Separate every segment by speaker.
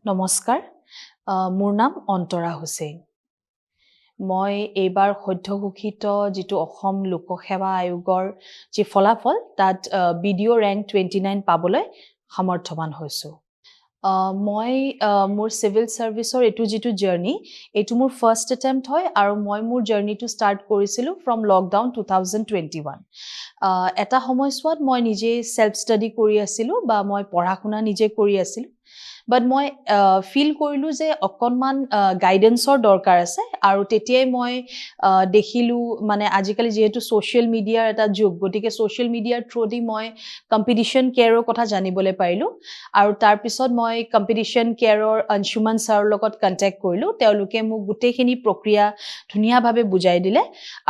Speaker 1: নমস্কাৰ মোৰ নাম অন্তৰা হুছেইন মই এইবাৰ সদ্যঘোষিত যিটো অসম লোকসেৱা আয়োগৰ যি ফলাফল তাত BDO ৰেংক 29 পাবলৈ সমৰ্থবান হৈছোঁ মই মোৰ চিভিল সাৰ্ভিসৰ এটো যিটো জাৰ্নি এটো মোৰ ফাৰ্স্ট এটেম্প্ট হয় আৰু মই মোৰ জাৰ্নিটো ষ্টাৰ্ট কৰিছিলোঁ ফ্ৰম লকডাউন 2021 এটা সময়ছোৱাত মই নিজে সেল্ফ ষ্টাডি কৰি আছিলোঁ বা মই পঢ়া শুনা নিজে কৰি আছিলোঁ But মই ফিল কৰিলো যে অকনমান গাইডেন্সৰ দৰকাৰ আছে আৰু তেতিয়াই মই দেখিলো মানে আজিকালি যেহেতু সোশ্যাল মিডিয়াৰ এটা যুগ গতিকে সোশ্যাল মিডিয়াৰ থ্ৰুদি মই কম্পিটিশন কেয়াৰৰ কথা জানিবলৈ পাৰিলো আৰু তাৰ পিছত মই কম্পিটিশন কেয়াৰৰ অংশুমান ছাৰৰ লগত কন্টেক্ট কৰিলো তেওঁলোকে মোক গোটেইখিনি প্ৰক্ৰিয়া ধুনিয়াভাৱে বুজাই দিলে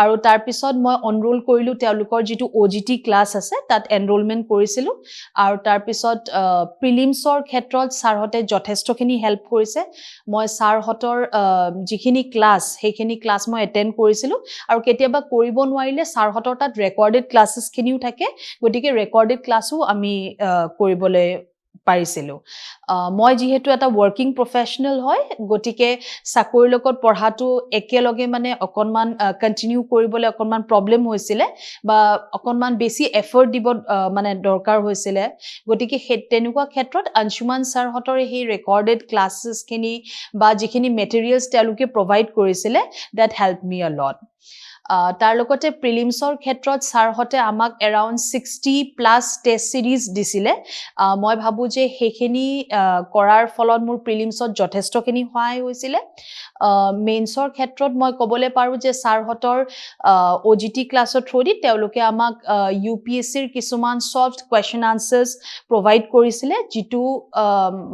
Speaker 1: আৰু তাৰ পিছত মই এনৰোল কৰিলো তেওঁলোকৰ যিটো OGT ক্লাছ আছে তাত এনৰোলমেন্ট কৰিছিলো আৰু তাৰ পিছত প্ৰিলিমছৰ ক্ষেত্ৰত ছাৰহতে যথেষ্টখিনি হেল্প কৰিছে মই ছাৰহতৰ যিখিনি ক্লাছ সেইখিনি ক্লাছ মই এটেন্ড কৰিছিলো আৰু কেতিয়াবা কৰিব নোৱাৰিলে ছাৰহতৰ তাত ৰেকৰ্ডেড ক্লাसेছ খিনিও থাকে গতিকে ৰেকৰ্ডেড ক্লাছো আমি কৰিবলৈ পাৰিছিলো মই যেহেতু এটা ওয়াৰ্কিং প্ৰফেশনাল হয় গতিকে চাকৰিৰ লগত পঢ়াটো একেলগে মানে অকনমান কন্টিনিউ কৰিবলৈ অকনমান প্ৰবলেম হৈছিলে বা অকনমান বেছি এফৰ্ট দিব মানে দৰকাৰ হৈছিলে গতিকে তেনেকুৱা ক্ষেত্ৰত অংশুমান ছাৰহতৰ এই ৰেকৰ্ডেড ক্লাसेছ খিনি বা যিখিনি মেটেৰিয়েলছ তেওঁলোকে প্ৰভাইড কৰিছিলে that helped me a lot তাৰ লগতে প্ৰিলিমছৰ ক্ষেত্ৰত ছাৰহতে আমাক around 60 প্লাস টেষ্ট সিৰিজ দিছিলে মই ভাবো যে হেখিনি কৰাৰ ফলত মোৰ প্ৰিলিমছত যথেষ্টখিনি সহায় হৈছিলে মেইনছৰ ক্ষেত্ৰত মই ক'বলৈ পাৰো যে ছাৰহতৰ OGT ক্লাছৰ থ্ৰুদি তেওঁলোকে আমাক UPSCৰ কিছুমান সলভড কোৱেশ্চন আনসাৰ্স প্ৰভাইড কৰিছিলে যিটো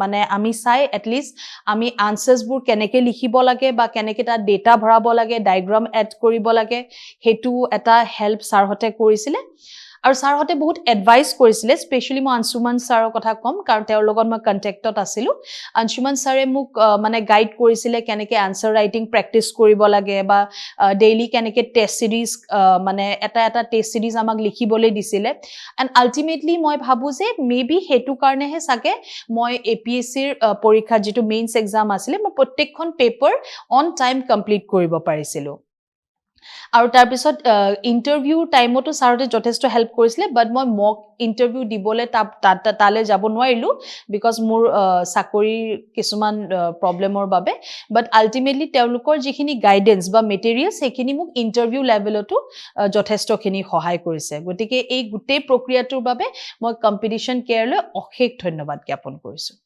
Speaker 1: মানে আমি চাই এটলিষ্ট আমি আনসাৰ্সবোৰ কেনেকৈ লিখিব লাগে বা কেনেকৈ তাত ডেটা ভৰাব লাগে ডায়াগ্ৰাম এড কৰিব লাগে হেতু এটা হেল্প ছাৰহতে কৰিছিলে আৰু ছাৰহতে বহুত এডভাইস কৰিছিলে স্পেশালি মই অংশুমান ছাৰৰ কথা কম কাৰণ তেওঁৰ লগত মই কন্টেক্টত আছিলো অংশুমান ছাৰে মোক মানে গাইড কৰিছিলে কেনেকৈ আনসাৰ ৰাইটিং প্ৰেক্টিস কৰিব লাগে বা ডেইলি কেনেকৈ টেষ্ট সিৰিজ মানে এটা টেষ্ট সিৰিজ আমাক লিখিবলৈ দিছিলে এন্ড আলটিমেটলি মই ভাবো যে মেবি হেতু কাৰণেহে সাকে মই APSCৰ পৰীক্ষা যেটো মেইনছ এক্সাম আছিলে মই প্ৰত্যেকখন পেপাৰ অন টাইম কমপ্লিট কৰিব পাৰিছিলো আৰু তাৰ পিছত ইন্টাৰভিউ টাইমতো ছাৰতে যথেষ্ট হেল্প কৰিছিলে বাট মই মক ইন্টাৰভিউ দিবলৈ তালে যাব নোৱাৰিলো বিকজ মোৰ চাকৰিৰ কিছুমান প্ৰবলেমৰ বাবে বাট আলটিমেটলি তেওঁলোকৰ যিখিনি গাইডেন্স বা মেটেৰিয়েলছ সেইখিনি মোক ইন্টাৰভিউ লেভেলতো যথেষ্টখিনি সহায় কৰিছে গতিকে এই গোটেই প্ৰক্ৰিয়াটোৰ বাবে মই কম্পিটিশন কেয়াৰলৈ অশেষ ধন্যবাদ জ্ঞাপন কৰিছো